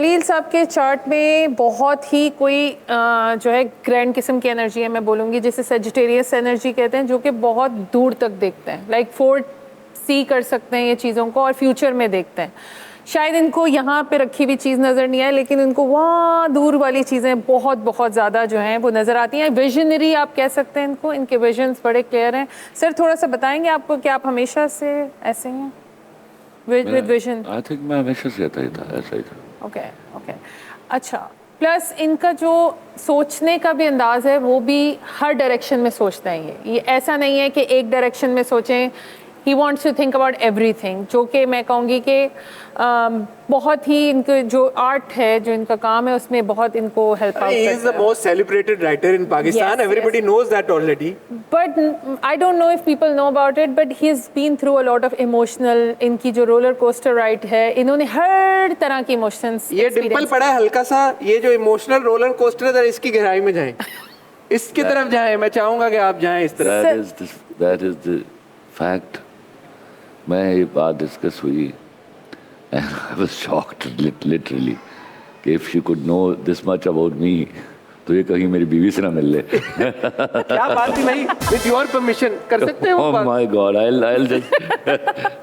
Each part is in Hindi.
खलील साहब के चार्ट में बहुत ही कोई जो है ग्रैंड किस्म की एनर्जी है, मैं बोलूँगी जिसे सेजिटेरियस एनर्जी कहते हैं, जो कि बहुत दूर तक देखते हैं, लाइक 4C कर सकते हैं ये चीज़ों को और फ्यूचर में देखते हैं। शायद इनको यहाँ पे रखी हुई चीज़ नज़र नहीं आए, लेकिन इनको वहाँ दूर वाली चीज़ें बहुत बहुत ज़्यादा जो हैं वो नज़र आती हैं। विजनरी आप कह सकते हैं इनको, इनके विजन्स बड़े क्लियर हैं। सर थोड़ा सा बताएंगे आपको कि आप हमेशा से ऐसे हैं विद विजन? आई थिंक मैं हमेशा से ऐसा ही था। ओके ओके, अच्छा। प्लस इनका जो सोचने का भी अंदाज़ है वो भी हर डायरेक्शन में सोचते हैं। ये ऐसा नहीं है कि एक डायरेक्शन में सोचें। He wants to think about everything, जो कि मैं कहूँगी कि बहुत ही इनके जो आर्ट है, जो इनका काम है, उसमें बहुत इनको हेल्प आउट करता है। He is the most celebrated writer in Pakistan. Yes, Everybody knows that already. But I don't know if people know about it, but he's been through a lot of emotional, इनकी जो रोलर कोस्टर राइड है, इन्होंने हर तरह की इमोशंस। ये डिम्पल पड़ा है हल्का सा, ये जो इमोशनल रोलर कोस्टर है, इसकी गहराई में जाएं, इसकी तरफ जाएं। मैं चाहूंगा कि आप जाएं इस तरफ। That is the fact. मैं ये बात डिस्कस हुई and I was shocked literally कि if she could know this much about me, तो ये कहीं मेरी बीवी से ना मिल ले। क्या बात थी भाई? With your permission कर सकते हैं वो बात? Oh my God, I'll just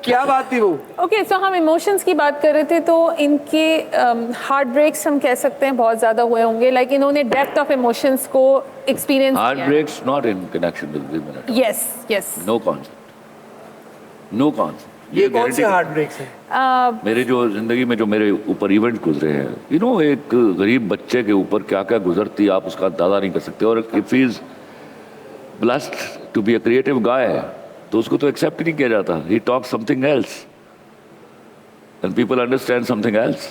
क्या बात थी वो? ओके, सो हम इमोशंस की बात कर रहे थे, तो इनके हार्ट ब्रेक्स हम कह सकते हैं बहुत ज़्यादा हुए होंगे, लाइक इन्होंने डेप्थ ऑफ इमोशंस को एक्सपीरियंस किया। heart breaks not in connection with women at all. Yes yes. No concept. No concept. ये कौन से हार्ट ब्रेक्स हैं? मेरे जो जिंदगी में जो मेरे ऊपर इवेंट गुजरे हैं, यू नो, एक गरीब बच्चे के ऊपर क्या क्या गुजरती आप उसका अंदाजा नहीं कर सकते। और if he is blessed to be a creative guy, तो उसको तो एक्सेप्ट ही नहीं किया जाता। He talk something else and people understand something else.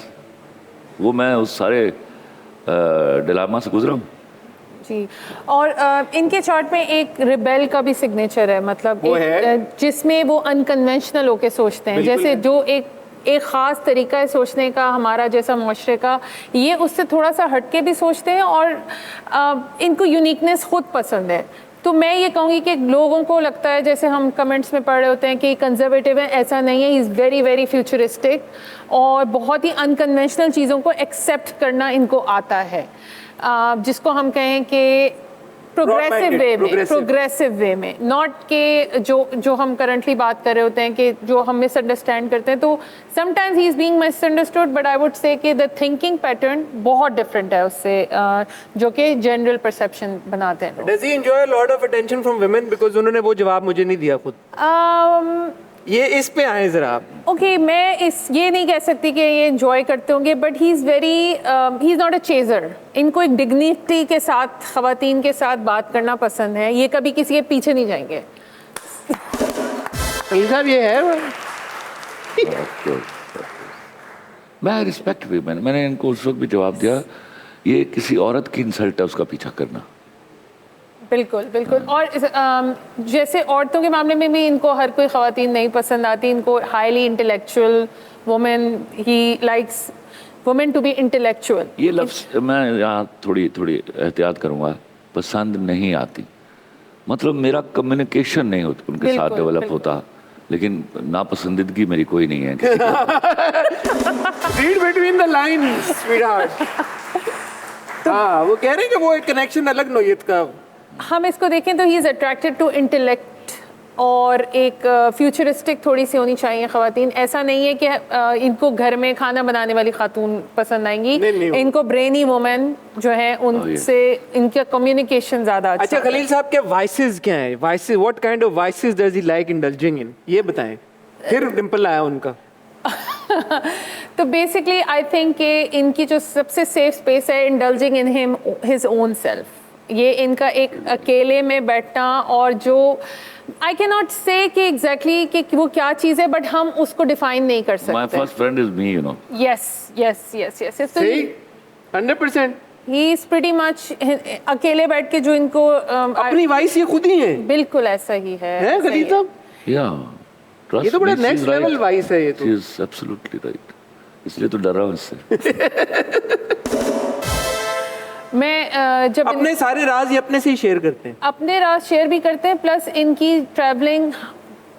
वो मैं उस सारे डिलेमा से गुजरा हूँ जी। और इनके चार्ट में एक रिबेल का भी सिग्नेचर है, मतलब जिसमें वो अनकन्वेंशनल होके सोचते हैं, जैसे जो एक ख़ास तरीका है सोचने का हमारा जैसा मुआशरे का, ये उससे थोड़ा सा हटके भी सोचते हैं और इनको यूनिकनेस खुद पसंद है। तो मैं ये कहूँगी कि लोगों को लगता है, जैसे हम कमेंट्स में पढ़ रहे होते हैं कि कंजर्वेटिव है, ऐसा नहीं है। ही इज़ वेरी वेरी फ्यूचरिस्टिक और बहुत ही अनकन्वेंशनल चीज़ों को एक्सेप्ट करना इनको आता है, जिसको हम कहें कि प्रोग्रेसिव वे में, नॉट के जो हम करंटली बात कर रहे होते हैं कि जो हम मिसअंडरस्टैंड करते हैं। तो sometimes he is being misunderstood, but I would say कि द थिंकिंग पैटर्न बहुत डिफरेंट है उससे, जो कि जनरल परसेप्शन बनाते हैं। Does he enjoy a lot of attention from women? Because उन्होंने वो जवाब मुझे नहीं दिया खुद। ये इस पे आए जरा आप। ओके, मैं ये नहीं कह सकती कि ये एंजॉय करते होंगे, but he is not a chaser. इनको एक डिग्निटी के साथ ख़वातीन के साथ बात करना पसंद है, ये कभी किसी के पीछे नहीं जाएंगे। साहब ये है मैं रिस्पेक्ट भी मैंने इनको उस वक्त भी जवाब दिया, ये किसी औरत की इंसल्ट है उसका पीछा करना। बिल्कुल बिल्कुल। और जैसे औरतों के मामले में भी इनको हर कोई ख़वातीन नहीं पसंद आती। इनको highly intellectual women, he likes women to be intellectual. ये लफ्ज़ मैं यहाँ थोड़ी एहतियात करूँगा, पसंद नहीं आती, मतलब मेरा कम्युनिकेशन नहीं होता उनके साथ डेवलप होता, लेकिन नापसंदीदगी मेरी कोई नहीं है किसी को। Read between the lines, sweetheart। हाँ, वो कह रहे हैं कि वो एक कनेक्शन अलग नोयत का। हम इसको देखें तो he is attracted to intellect और एक फ्यूचरिस्टिक थोड़ी सी होनी चाहिए ख़वातीन। ऐसा नहीं है कि इनको घर में खाना बनाने वाली खातून पसंद आएंगी, इनको ब्रेनी वुमेन जो है उनसे इनका कम्युनिकेशन ज़्यादा अच्छा। खलील साहब के वाइसेस क्या हैं? Vices, what kind of vices does he like indulging in, ये बताएं। फिर डिम्पल आया उनका। तो बेसिकली आई थिंक कि इनकी जो सबसे सेफ स्पेस है, indulging in him his own self. ये इनका एक अकेले में बैठना, और जो आई कैन नॉट से कि एग्जैक्टली कि वो क्या चीज़ है, बट हम उसको डिफाइन नहीं कर सकते। My first friend is me, you know. Yes yes yes yes. 100%। He is pretty much अकेले बैठ के जो इनको अपनी वॉइस ये खुद ही है। बिल्कुल ऐसा ही है खलील साहब। या ये तो बड़ा नेक्स्ट लेवल वॉइस है ये तो। शी इज एब्सोल्युटली राइट, इसलिए तो डर रहा हूँ इससे। मैं जब अपने सारे राज ये अपने से ही शेयर करते हैं। अपने राज शेयर भी करते हैं, प्लस इनकी ट्रैवलिंग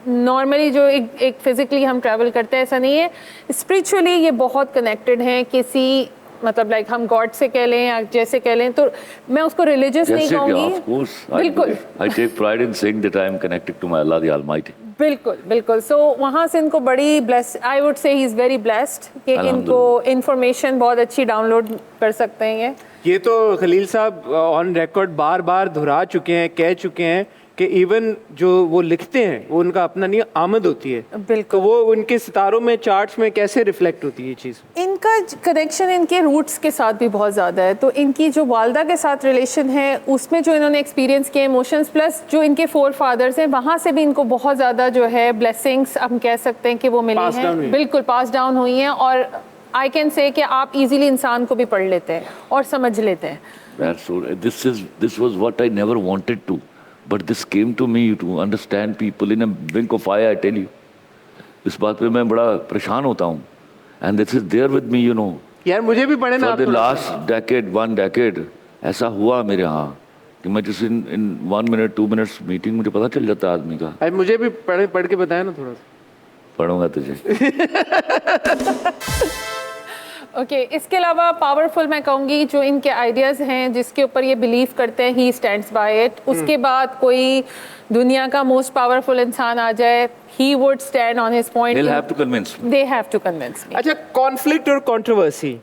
नॉर्मली जो एक फिजिकली हम ट्रैवल करते हैं ऐसा नहीं है, स्पिरिचुअली ये बहुत कनेक्टेड हैं किसी मतलब लाइक हम गॉड से कह लें या जैसे कह लें, तो मैं उसको रिलीजियस नहीं कहूँगी। बिल्कुल, I take pride in saying that I am connected to my Allah the Almighty. बिल्कुल बिल्कुल। सो वहाँ से इनको बड़ी bless, I would say he is very blessed कि इनको इंफॉर्मेशन बहुत अच्छी डाउनलोड कर सकते हैं। ये तो खलील साहब ऑन रिकॉर्ड बार बार दोहरा चुके हैं, कह चुके हैं कि इवन जो वो लिखते हैं वो उनका अपना नहीं आमद होती है। बिल्कुल। तो वो उनके सितारों में चार्ट्स में कैसे रिफ्लेक्ट होती है ये चीज़? इनका कनेक्शन इनके रूट्स के साथ भी बहुत ज़्यादा है, तो इनकी जो वालदा के साथ रिलेशन है उसमें जो इन्होंने एक्सपीरियंस किए इमोशंस प्लस जो इनके फोर फादर्स हैं वहाँ से भी इनको बहुत ज़्यादा जो है ब्लेसिंग्स हम कह सकते हैं कि वो मिली हैं, बिल्कुल पास डाउन हुई हैं। और आई कैन से कि आप इजीली इंसान को भी पढ़ लेते हैं और समझ लेते हैं। This was what I never wanted to. But this came to me to understand people in a blink of eye, I tell you. इस बात पे मैं बड़ा परेशान होता हूँ. And this is there with me, you know. यार मुझे भी पढ़े ना। For the last decade, 1 decade, ऐसा हुआ मेरे यहाँ कि मैं जिस in 1 minute, 2 minutes meeting मुझे पता चल जाता है आदमी का. अरे मुझे भी पढ़ के बताया ना थोड़ा सा. पढ़ूंगा तुझे. ओके इसके अलावा पावरफुल मैं कहूँगी जो इनके आइडियाज़ हैं जिसके ऊपर ये बिलीव करते हैं ही स्टैंड्स बाय इट। उसके बाद कोई दुनिया का मोस्ट पावरफुल इंसान आ जाए he would stand on his point. They'll have to convince me. They have to convince me. अच्छा कॉन्फ्लिक्ट और कंट्रोवर्सी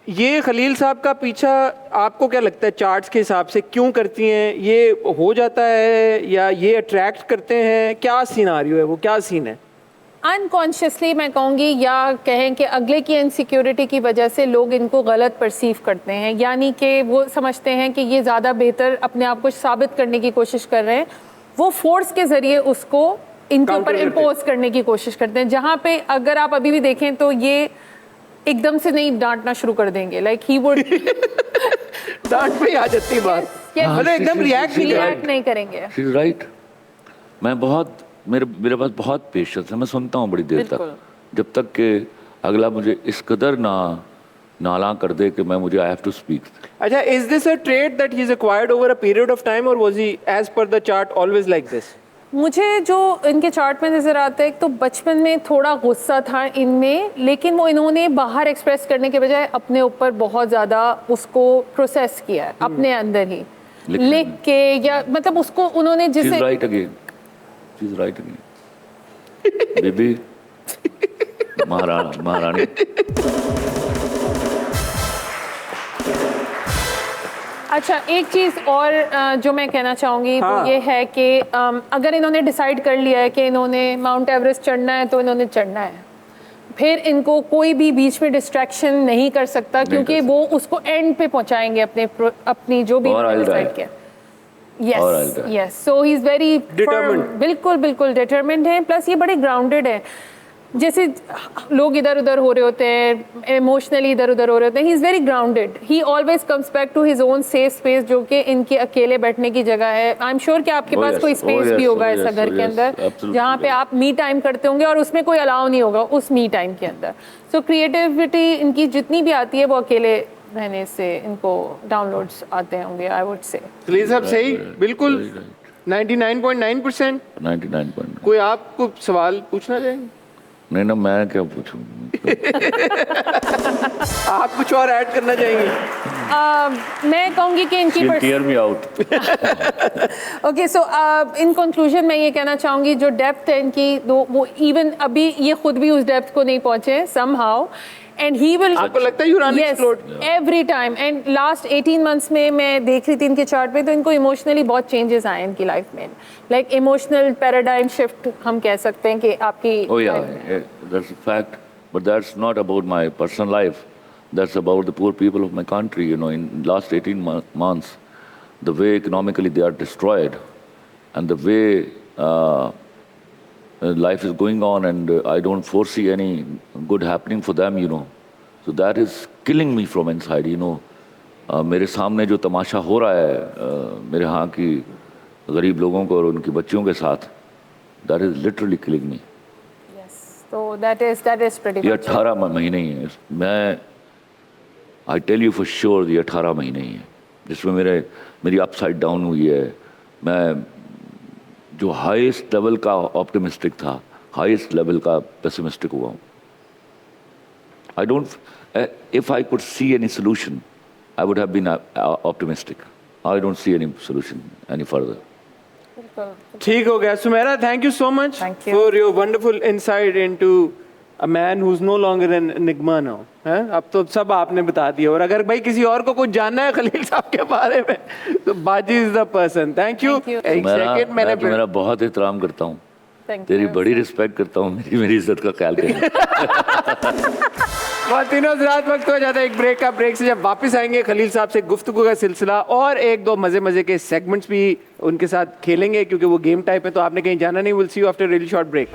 ये खलील साहब का पीछा आपको क्या लगता है चार्ट्स के हिसाब से क्यों करती हैं? ये हो जाता है या ये अट्रैक्ट करते हैं? क्या सिनारियो है वो, क्या सीन है? अनकॉन्शियसली मैं कहूँगी या कहें कि अगले की इनसिक्योरिटी की वजह से लोग इनको गलत परसीव करते हैं, यानी कि वो समझते हैं कि ये ज़्यादा बेहतर अपने आप को साबित करने की कोशिश कर रहे हैं, वो फोर्स के ज़रिए उसको इनके ऊपर इम्पोज करने की कोशिश करते हैं। जहाँ पे अगर आप अभी भी देखें तो ये एकदम से नहीं डांटना शुरू कर देंगे, लाइक ही वुड डांट पे आ जाती है बात, मतलब एकदम रिएक्ट नहीं करेंगे। राइट। मैं बहुत मेरे पास बहुत पेशेंस है, मैं सुनता हूँ बड़ी देर तक जब तक कि अगला मुझे इस कदर नाला कर दे कि मुझे आई हैव टू स्पीक। अच्छा is this a trait that he is acquired over a period of time और was he as per the chart always like this? मुझे जो इनके चार्ट में नज़र आता है एक तो बचपन में थोड़ा गुस्सा था इनमें, लेकिन वो इन्होंने बाहर एक्सप्रेस करने के बजाय अपने ऊपर बहुत ज़्यादा उसको प्रोसेस किया है अपने अंदर ही लिख के, या मतलब उसको उन्होंने जिसे राइट अगेन बेबी महारानी अच्छा एक चीज़ और जो मैं कहना चाहूँगी वो ये है कि अगर इन्होंने डिसाइड कर लिया है कि इन्होंने माउंट एवरेस्ट चढ़ना है तो इन्होंने चढ़ना है, फिर इनको कोई भी बीच में डिस्ट्रैक्शन नहीं कर सकता क्योंकि वो उसको एंड पे पहुँचाएंगे अपनी जो भी डिसाइड किया। Yes so he is very बिल्कुल डिटरमिन्ड है, प्लस ये बड़े ग्राउंडेड है। जैसे लोग इधर उधर हो रहे होते हैं, इमोशनली इधर उधर हो रहे होते हैं, he is very grounded, he always comes back to his own safe space जो कि इनके अकेले बैठने की जगह है। आई एम श्योर कि आपके पास कोई स्पेस भी होगा ऐसा घर के अंदर जहाँ पे आप मी टाइम करते होंगे और उसमें कोई अलाउ नहीं होगा उस मी टाइम के अंदर। सो क्रिएटिविटी इनकी जितनी भी आती है वो अकेले रहने से इनको डाउनलोड्स आते होंगे आई वुड से। साहब सही बिल्कुल 99.9%। 99.9। कोई आपको सवाल पूछना चाहेंगे? नहीं ना, मैं क्या पूछूं? आप कुछ और ऐड करना चाहेंगे? मैं कहूँगी कि इनकी tear me out. Okay so in conclusion मैं ये कहना चाहूँगी जो डेप्थ है इनकी वो इवन अभी ये खुद भी उस डेप्थ को नहीं पहुँचे somehow and he will आपको लगता है यूरान explode every time and last 18 months में मैं देख रही थी इनके चार्ट पे तो इनको इमोशनली बहुत चेंजेस आए इनकी लाइफ में, लाइक इमोशनल पैराडाइम शिफ्ट हम कह सकते हैं कि आपकी oh yeah that's a fact but that's not about my personal life, that's about the poor people of my country, you know. In last 18 months the way economically they are destroyed and the way life is going on and I don't foresee any good happening for them, you know. So that is killing me from inside, you know. मेरे सामने जो तमाशा हो रहा है मेरे यहाँ की गरीब लोगों को और उनकी बच्चियों के साथ, that is literally killing me. Yes, so that is pretty much. ये 18 महीने ही है, मैं I tell you for sure ये 18 महीने ही है जिसमें मेरी अपसाइड डाउन हुई है। मैं जो हाईएस्ट लेवल का ऑप्टिमिस्टिक था, हाईएस्ट लेवल का पेसिमिस्टिक हुआ हूँ। I don't, if I could see any solution, I would have been optimistic. I don't see any solution any further. ठीक हो गया Sumera, thank you so much Thank you. For your wonderful insight into a man who is no longer an enigma now. हैं, अब तो सब आपने बता दिया। और अगर भाई किसी और को कुछ जानना है खलील साहब के बारे में तो बाजी is the person. Thank you. Thank you. एक सेकंड मैं मैंने तुम्हारा बहुत एहतराम करता हूँ, Thank तेरी you. बड़ी रिस्पेक्ट करता हूँ, मेरी इज्जत का ख्याल कर। बहुत तीनों रात वक्त हो जाता है एक ब्रेक का। ब्रेक से जब वापस आएंगे खलील साहब से गुफ्तगू का सिलसिला और एक दो मजे मजे के सेगमेंट्स भी उनके साथ खेलेंगे क्योंकि वो गेम टाइप है, तो आपने कहीं जाना नहीं। Will see you after really short break.